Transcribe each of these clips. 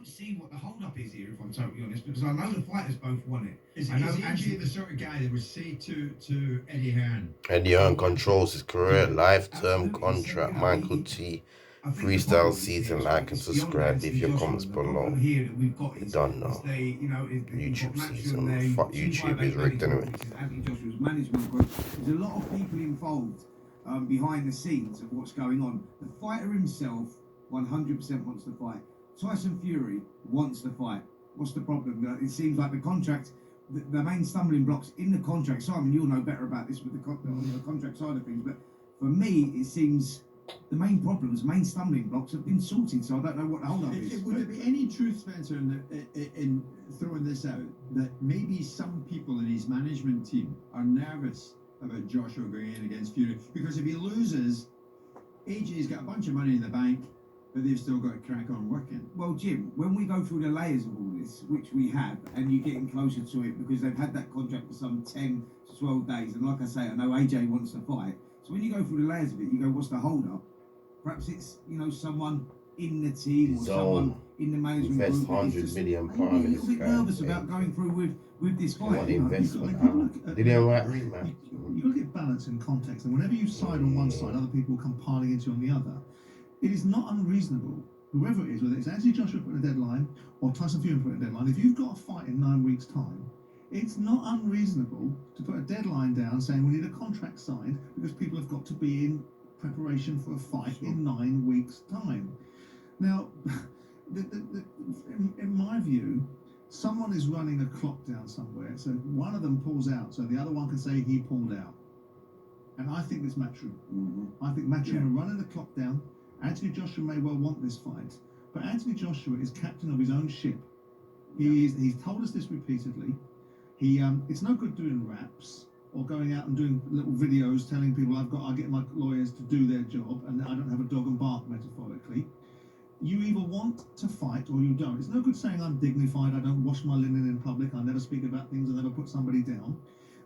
don't see what the hold-up is here, if I'm totally honest, because I know the fighters both want it. Is AJ the sort of guy that would say to Eddie Hearn? Eddie Hearn controls his career, lifetime contract. Michael T. Freestyle season. Like and subscribe. Leave your comments below. You don't know. YouTube season. Fuck YouTube is rigged anyway. Joshua's management group. There's a lot of people involved behind the scenes of what's going on. The fighter himself 100% wants to fight. Tyson Fury wants to fight. What's the problem? It seems like the contract, the main stumbling blocks in the contract, Simon, you'll know better about this with the contract side of things, but for me, it seems the main problems, main stumbling blocks have been sorted, so I don't know what the hold-up is. Would there be any truth, Spencer, in throwing this out, that maybe some people in his management team are nervous about Joshua going in against Fury? Because if he loses, AJ's got a bunch of money in the bank, but they've still got to crack on working. Well, Jim, when we go through the layers of all this, which we have, and you're getting closer to it because they've had that contract for some 10 to 12 days, and like I say, I know AJ wants to fight. So when you go through the layers of it, you go, what's the hold-up? Perhaps it's, someone in the team or someone in the management invest group. £100 million I'm a little bit nervous about going through with this fight. Investment. Did he right rematch? You've got to get balance and context, and whenever you side on one side, other people come piling into you on the other. It is not unreasonable, whoever it is, whether it's Anthony Joshua putting a deadline or Tyson Fury putting a deadline, if you've got a fight in 9 weeks' time, it's not unreasonable to put a deadline down saying we need a contract signed because people have got to be in preparation for a fight in 9 weeks' time. Now, in my view, someone is running a clock down somewhere, so one of them pulls out, so the other one can say he pulled out. And I think it's Matchroom. I think Matchroom are running the clock down. Anthony Joshua may well want this fight, but Anthony Joshua is captain of his own ship. He's told us this repeatedly. It's no good doing raps or going out and doing little videos telling people I get my lawyers to do their job and I don't have a dog and bark, metaphorically. You either want to fight or you don't. It's no good saying I'm dignified, I don't wash my linen in public, I never speak about things, I never put somebody down.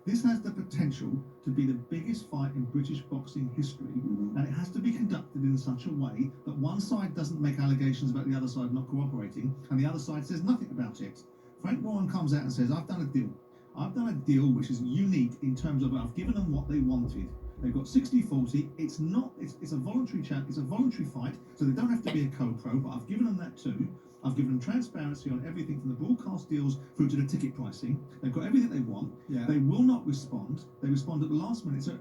This has the potential to be the biggest fight in British boxing history, and it has to be conducted in such a way that one side doesn't make allegations about the other side not cooperating, and the other side says nothing about it. Frank Warren comes out and says, I've done a deal. I've done a deal which is unique in terms of I've given them what they wanted. They've got 60-40. It's a voluntary chat. It's a voluntary fight, so they don't have to be a co-pro, but I've given them that too. I've given them transparency on everything from the broadcast deals through to the ticket pricing. They've got everything they want. Yeah. They will not respond. They respond at the last minute. So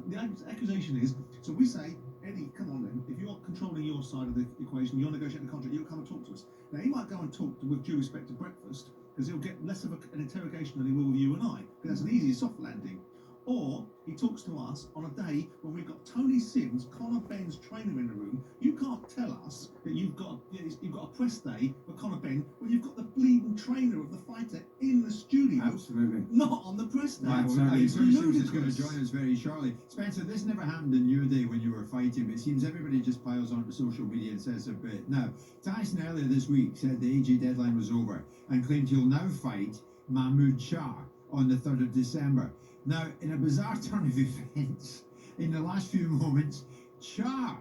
the accusation is, so we say, Eddie, come on then. If you're controlling your side of the equation, you're negotiating the contract, you'll come and talk to us. Now, he might go and talk with due respect to breakfast, because he'll get less of an interrogation than he will with you and I, because that's an easier soft landing. Or he talks to us on a day when we've got Tony Sims, Conor Benn's trainer in the room. You can't tell us that you've got a press day for Conor Benn when you've got the bleeding trainer of the fighter in the studio. Absolutely. Not on the press day. Right, Tony Sims is going to join us very shortly. Spencer, this never happened in your day when you were fighting, but it seems everybody just piles onto social media and says a bit. Now, Tyson earlier this week said the AJ deadline was over and claimed he'll now fight Mahmoud Shah on the 3rd of December. Now, in a bizarre turn of events, in the last few moments, Shah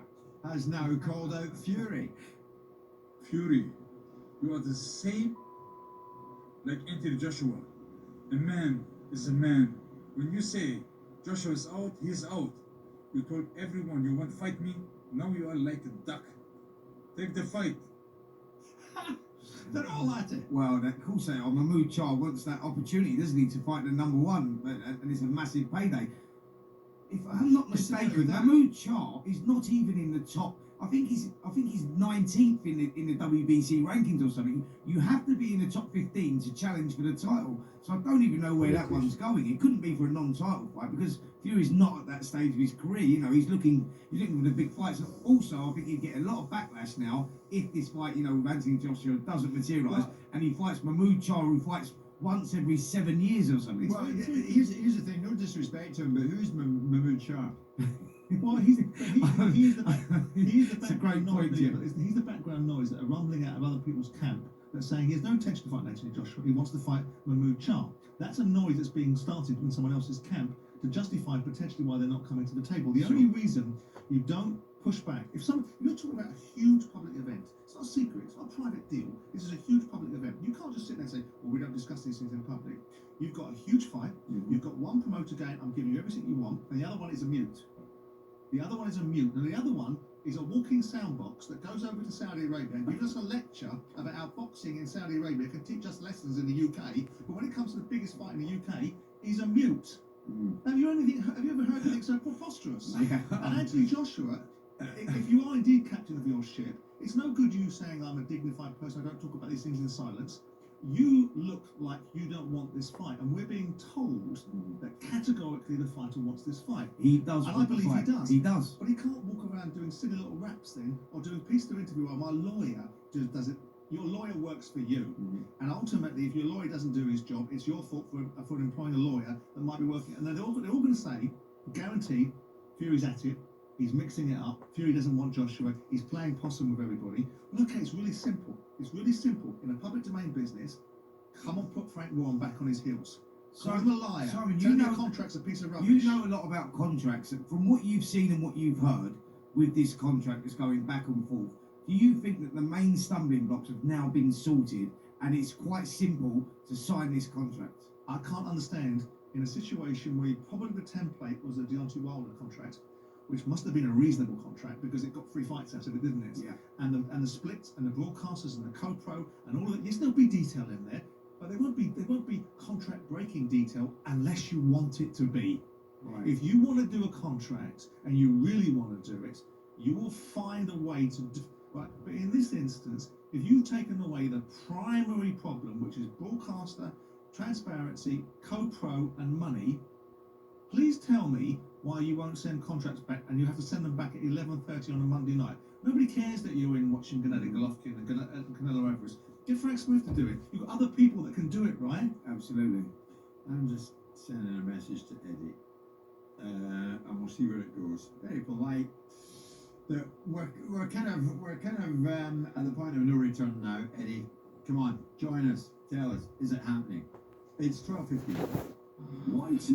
has now called out Fury. Fury, you are the same like Anthony Joshua. A man is a man. When you say Joshua is out, he's out. You told everyone you want to fight me. Now you are like a duck. Take the fight. They're all at it. Well, of course they are. Mahmoud Shah wants that opportunity, doesn't he, to fight the number one, and it's a massive payday. If I'm not mistaken, Mahmoud Shah is not even in the top. I think he's 19th in the WBC rankings or something. You have to be in the top 15 to challenge for the title. So I don't even know where that one's going. It couldn't be for a non-title fight because Fury's not at that stage of his career. He's looking for the big fights. Also, I think he'd get a lot of backlash now if this fight, with Anthony Joshua doesn't materialise and he fights Mahmoud Shah, who fights once every 7 years or something. Well, here's the thing. No disrespect to him, but who's Mahmoud Shah? Well, he's the background noise. He's the background noise that are rumbling out of other people's camp that's saying he has no intention to fight Anthony Joshua. He wants to fight Mahmoud Shah. That's a noise that's being started in someone else's camp to justify potentially why they're not coming to the table. The only reason you don't push back. If you're talking about a huge public event, it's not a secret, it's not a private deal. This is a huge public event. You can't just sit there and say, well, we don't discuss these things in public. You've got a huge fight. You've got one promoter going, I'm giving you everything you want, and the other one is a mute. The other one is a mute, and the other one is a walking soundbox that goes over to Saudi Arabia and gives us a lecture about how boxing in Saudi Arabia can teach us lessons in the UK, but when it comes to the biggest fight in the UK, he's a mute. Have you ever heard anything so preposterous? Yeah. And Anthony Joshua, if you are indeed captain of your ship, it's no good you saying I'm a dignified person, I don't talk about these things in silence. You look like you don't want this fight, and we're being told that categorically the fighter wants this fight. He does. And I believe he does. He does. But he can't walk around doing silly little raps then, or doing piece to interview while my lawyer just does it. Your lawyer works for you, and ultimately, if your lawyer doesn't do his job, it's your fault for employing a lawyer that might be working. And they're all going to say, guaranteed, Fury's at it. He's mixing it up. Fury doesn't want Joshua. He's playing possum with everybody. Well, okay, it's really simple. It's really simple. In a public domain business, come on, put Frank Warren back on his heels. Call him a liar. Simon, Tell you me know a contract's a piece of rubbish. You know a lot about contracts. From what you've seen and what you've heard with this contract that's going back and forth, do you think that the main stumbling blocks have now been sorted and it's quite simple to sign this contract? I can't understand in a situation where probably the template was a Deontay Wilder contract, which must have been a reasonable contract because it got 3 fights out of it, didn't it? Yeah. And the splits and the broadcasters and the co-pro and all of it. Yes, there'll be detail in there, but there won't be contract breaking detail unless you want it to be. Right. If you want to do a contract and you really want to do it, you will find a way to do. Right, but in this instance, if you've taken away the primary problem, which is broadcaster, transparency, co-pro, and money, please tell me why you won't send contracts back and you have to send them back at 11:30 on a Monday night. Nobody cares that you're in watching Gennady Golovkin and Canelo Alvarez. Get Frank Smith to do it. You've got other people that can do it, right? Absolutely. I'm just sending a message to Eddie, and we'll see where it goes. Very polite. We're kind of at the point of no return now, Eddie. Come on, join us. Tell us, is it happening? It's 12:15. What?